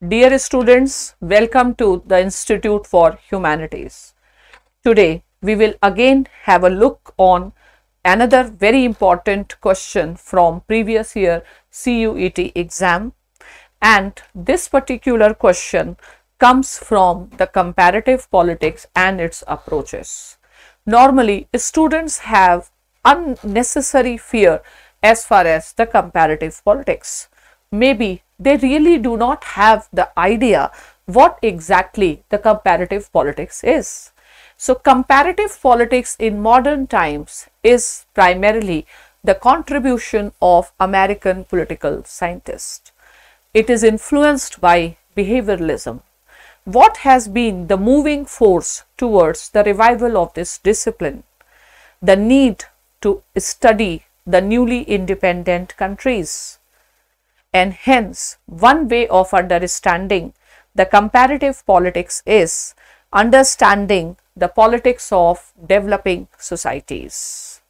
Dear students, welcome to the Institute for Humanities. Today, we will again have a look on another very important question from previous year CUET exam, and this particular question comes from the comparative politics and its approaches. Normally, students have unnecessary fear as far as the comparative politics. Maybe they really do not have the idea what exactly the comparative politics is. So, comparative politics in modern times is primarily the contribution of American political scientists. It is influenced by behavioralism. What has been the moving force towards the revival of this discipline? The need to study the newly independent countries. And hence, one way of understanding the comparative politics is understanding the politics of developing societies.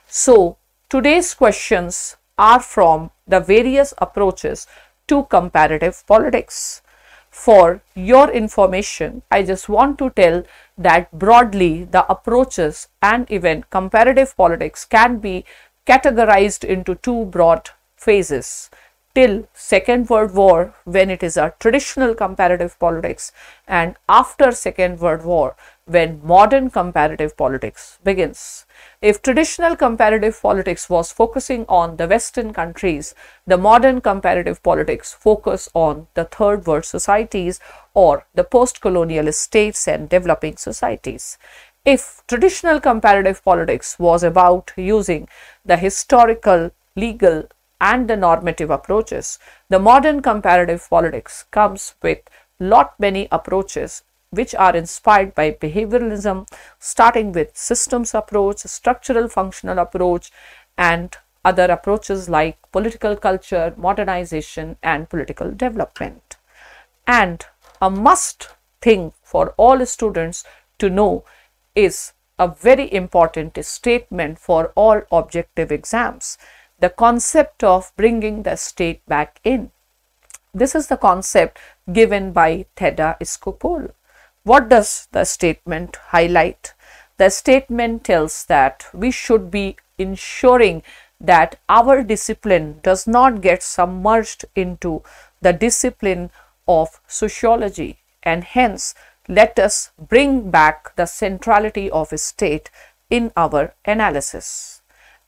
So, today's questions are from the various approaches to comparative politics. For your information, I just want to tell that broadly the approaches and even comparative politics can be categorized into two broad phases. Till Second World War, when it is a traditional comparative politics, and after Second World War, when modern comparative politics begins. If traditional comparative politics was focusing on the Western countries, the modern comparative politics focus on the third world societies or the post-colonial states and developing societies. If traditional comparative politics was about using the historical, legal, and the normative approaches, the modern comparative politics comes with many approaches which are inspired by behavioralism, starting with systems approach, structural functional approach, and other approaches like political culture, modernization, and political development. And a must thing for all students to know is a very important statement for all objective exams: the concept of bringing the state back in. This is the concept given by Theda Skopol. What does the statement highlight? The statement tells that we should be ensuring that our discipline does not get submerged into the discipline of sociology, and hence let us bring back the centrality of a state in our analysis.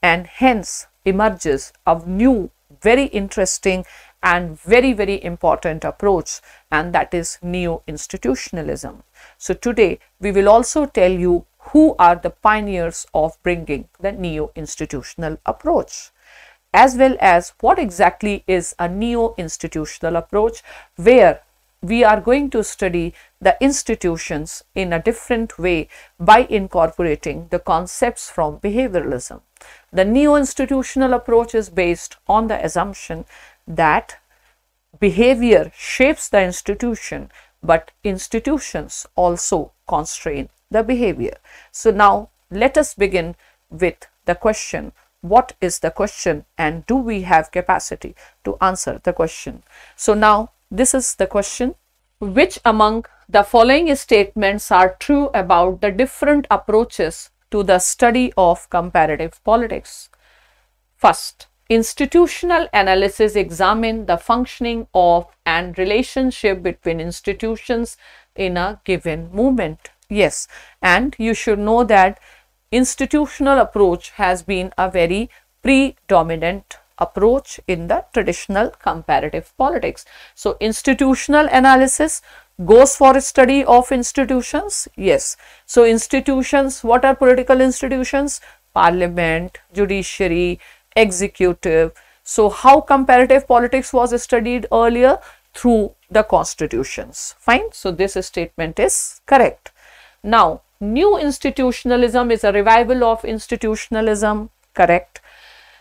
And hence emerges a new, very interesting and very important approach, and that is Neo-Institutionalism. So today we will also tell you who are the pioneers of bringing the Neo-Institutional approach, as well as what exactly is a Neo-Institutional approach, where we are going to study the institutions in a different way by incorporating the concepts from behavioralism. The Neo-Institutional approach is based on the assumption that behavior shapes the institution, but institutions also constrain the behavior. So now let us begin with the question. What is the question, and do we have capacity to answer the question? So now this is the question: which among the following statements are true about the different approaches to the study of comparative politics? First, institutional analysis examine the functioning of and relationship between institutions in a given movement. Yes, and you should know that institutional approach has been a very predominant approach in the traditional comparative politics. So, institutional analysis goes for study of institutions. Yes. So, institutions, what are political institutions? Parliament, judiciary, executive. So, how comparative politics was studied earlier? Through the constitutions. Fine. So, this statement is correct. Now, Neo-Institutionalism is a revival of institutionalism. Correct.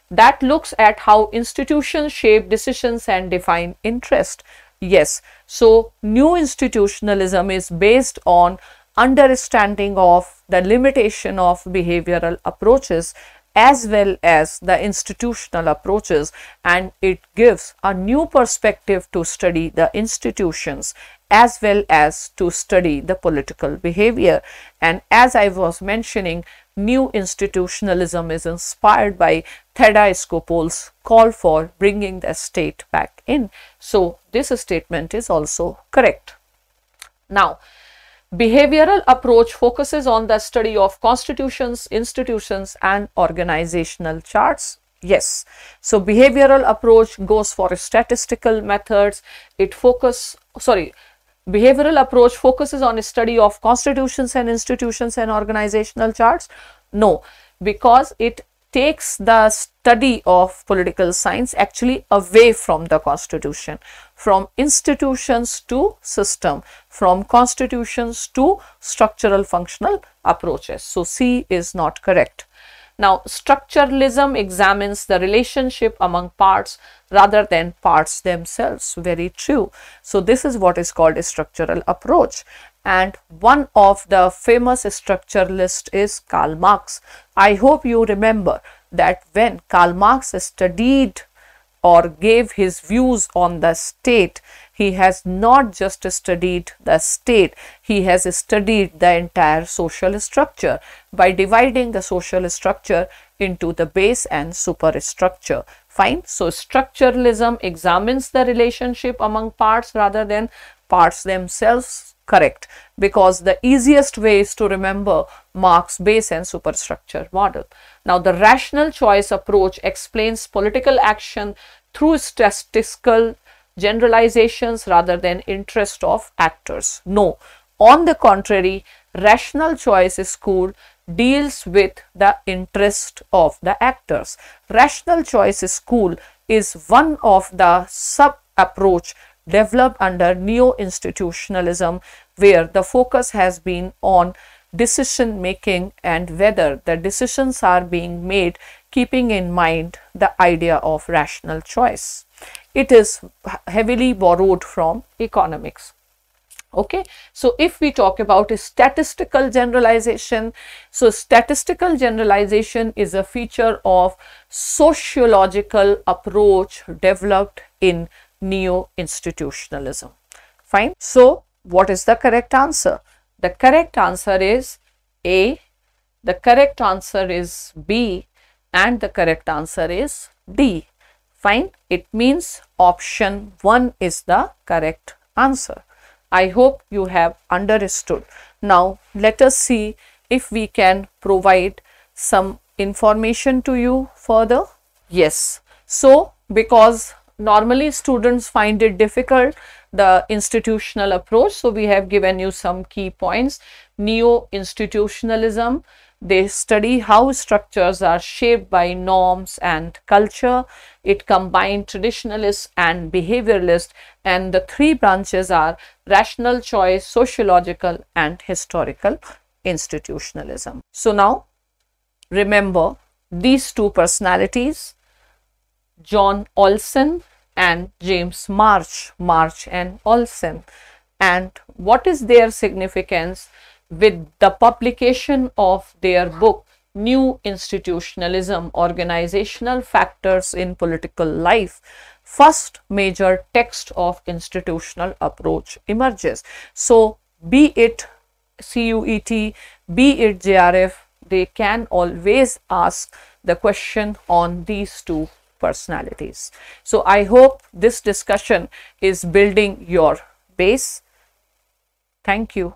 That looks at how institutions shape decisions and define interest. Yes. So, Neo-Institutionalism is based on understanding of the limitation of behavioral approaches as well as the institutional approaches, and it gives a new perspective to study the institutions as well as to study the political behavior. And as I was mentioning, new institutionalism is inspired by Theda Skopol's call for bringing the state back in. So this statement is also correct. Now, behavioral approach focuses on the study of constitutions, institutions and organizational charts. Yes, so behavioral approach goes for statistical methods. Behavioral approach focuses on a study of constitutions and institutions and organizational charts. No, because it takes the study of political science actually away from the constitution, from institutions to system, from constitutions to structural functional approaches. So C is not correct. Now, structuralism examines the relationship among parts rather than parts themselves. Very true. So this is what is called a structural approach. And one of the famous structuralists is Karl Marx. I hope you remember that when Karl Marx studied or gave his views on the state, he has not just studied the state, he has studied the entire social structure by dividing the social structure into the base and superstructure. Fine. So structuralism examines the relationship among parts rather than parts themselves. Correct, because the easiest way is to remember Marx base and superstructure model. Now, the rational choice approach explains political action through statistical generalizations rather than interest of actors. No, on the contrary, rational choice school deals with the interest of the actors. Rational choice school is one of the sub approach developed under Neo-Institutionalism, where the focus has been on decision making and whether the decisions are being made keeping in mind the idea of rational choice. It is heavily borrowed from economics. Okay, so if we talk about a statistical generalization, so statistical generalization is a feature of sociological approach developed in Neo-Institutionalism. Fine. So what is the correct answer? The correct answer is A, the correct answer is B, and the correct answer is D. Fine. It means option 1 is the correct answer. I hope you have understood. Now let us see if we can provide some information to you further. Yes. So because normally students find it difficult, the institutional approach, so we have given you some key points. Neo-institutionalism, they study how structures are shaped by norms and culture. It combines traditionalists and behavioralists, and the three branches are rational choice, sociological and historical institutionalism. So now remember these two personalities, John Olson and James March, March and Olson, and what is their significance with the publication of their book Neo-Institutionalism, Organizational Factors in Political Life. First major text of institutional approach emerges. So be it CUET, be it JRF, they can always ask the question on these two personalities. So I hope this discussion is building your base. Thank you.